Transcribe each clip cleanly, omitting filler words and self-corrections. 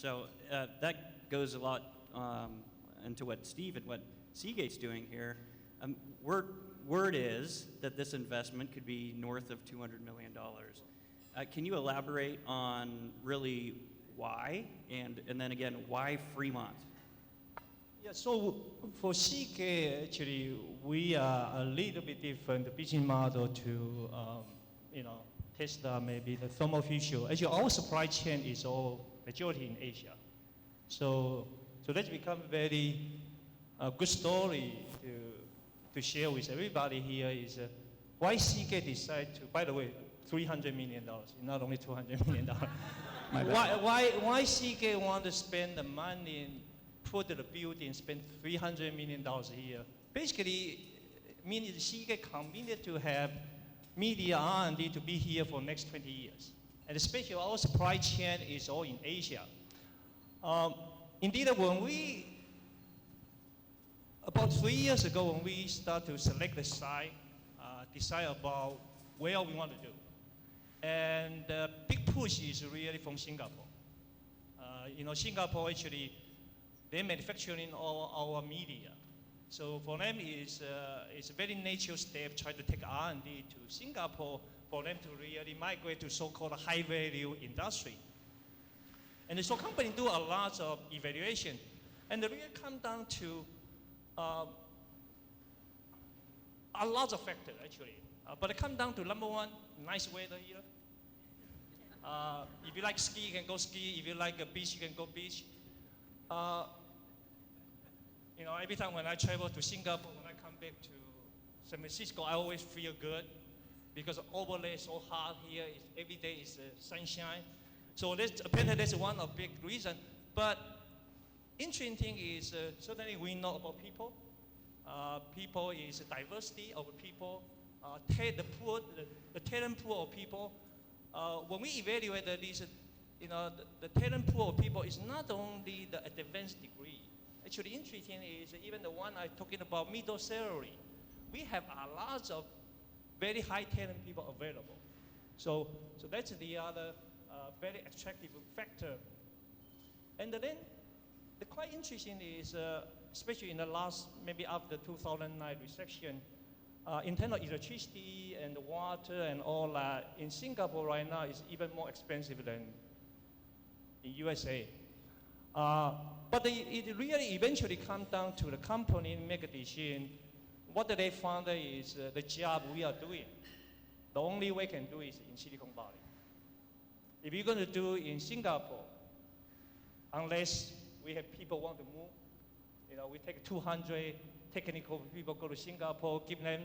So that goes a lot into what Steve and what Seagate's doing here. Word is that this investment could be north of $200 million. Can you elaborate on really why, and then again, why Fremont? Yeah, so for Seagate, actually, we are a little bit different business model to, Tesla, maybe the thermal fusion. Actually, our supply chain is all majority in Asia. So that's become very good story to share with everybody here is why Seagate decided to, by the way, $300 million, not only $200 million. why Seagate want to spend the money and put the building, spend $300 million here? Basically, meaning Seagate committed to have media R&D to be here for next 20 years. And especially our supply chain is all in Asia. Indeed, about 3 years ago, when we start to select the site, decide about where we want to do. And the big push is really from Singapore. Singapore actually, they're manufacturing all our media. So for them, it's a very natural step, try to take R&D to Singapore for them to really migrate to so-called high-value industry. And so companies do a lot of evaluation. And it really comes down to a lot of factors, actually. But it comes down to, number one, nice weather here. If you like ski, you can go ski. If you like a beach, you can go beach. Every time when I travel to Singapore, when I come back to San Francisco, I always feel good because overlay is so hot here. Every day is sunshine. So apparently that's one of the big reasons. But interesting thing is certainly we know about people. People is diversity of people. The talent pool of people. When we evaluate this, the talent pool of people is not only the advanced degree. Actually, interesting is even the one I'm talking about, middle salary. We have a lot of very high talent people available. So that's the other very attractive factor. And then the quite interesting is, especially in the last, maybe after 2009 recession, in terms of electricity and water and all that, in Singapore right now is even more expensive than in USA. But it really eventually comes down to the company make a decision. What they found is the job we are doing. The only way can do is in Silicon Valley. If you're going to do in Singapore, unless we have people want to move, we take 200 technical people go to Singapore, give them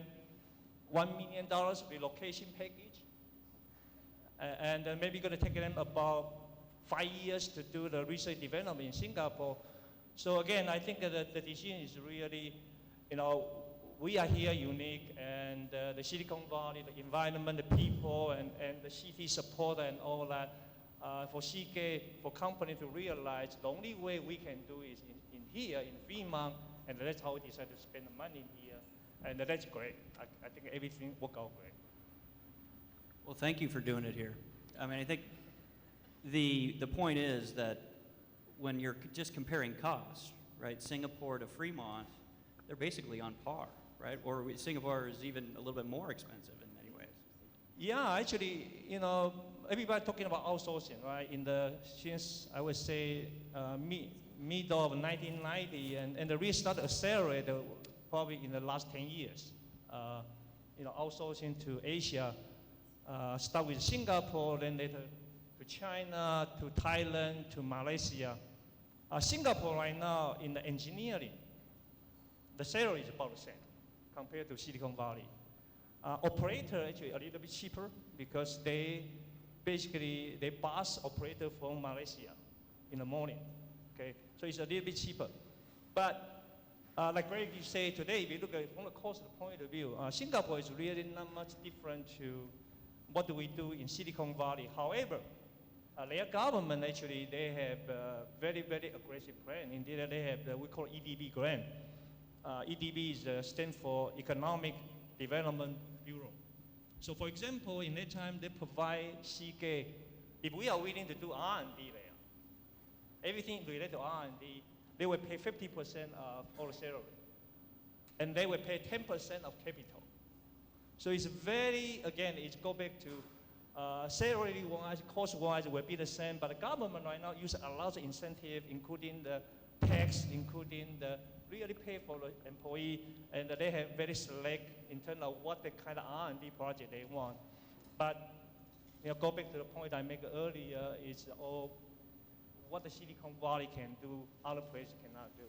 $1 million relocation package, and maybe going to take them about 5 years to do the research development in Singapore. So again, I think that the decision is really, we are here unique, and the Silicon Valley, the environment, the people, and the city support and all that, for Seagate, for company to realize the only way we can do is in here, in Fremont, and that's how we decided to spend the money here. And that's great. I think everything worked out great. Well, thank you for doing it here. I mean, I think the point is that when you're just comparing costs, right, Singapore to Fremont, they're basically on par, right? Or Singapore is even a little bit more expensive in many ways. Yeah, actually, everybody talking about outsourcing, right? Since I would say middle of 1990, and the restart accelerated probably in the last 10 years. Outsourcing to Asia, start with Singapore, then later to China, to Thailand, to Malaysia. Singapore right now in the engineering, the salary is about the same compared to Silicon Valley. Operator actually a little bit cheaper because they bus operator from Malaysia in the morning. Okay, so it's a little bit cheaper. But like Greg you say today, if you look at it from the cost point of view, Singapore is really not much different to what do we do in Silicon Valley. However, their government actually, they have very, very aggressive plan. Indeed, they have we call EDB grant. EDB stands for Economic Development Bureau. So for example, in that time, they provide Seagate, if we are willing to do R&D there, everything related to R&D, they will pay 50% of all the salary. And they will pay 10% of capital. So it's very, again, it go back to salary-wise, cost-wise will be the same, but the government right now uses a lot of incentive, including the tax, including the really pay for the employee, and they have very select in terms of what the kind of R&D project they want. But go back to the point I made earlier, is all what the Silicon Valley can do, other places cannot do.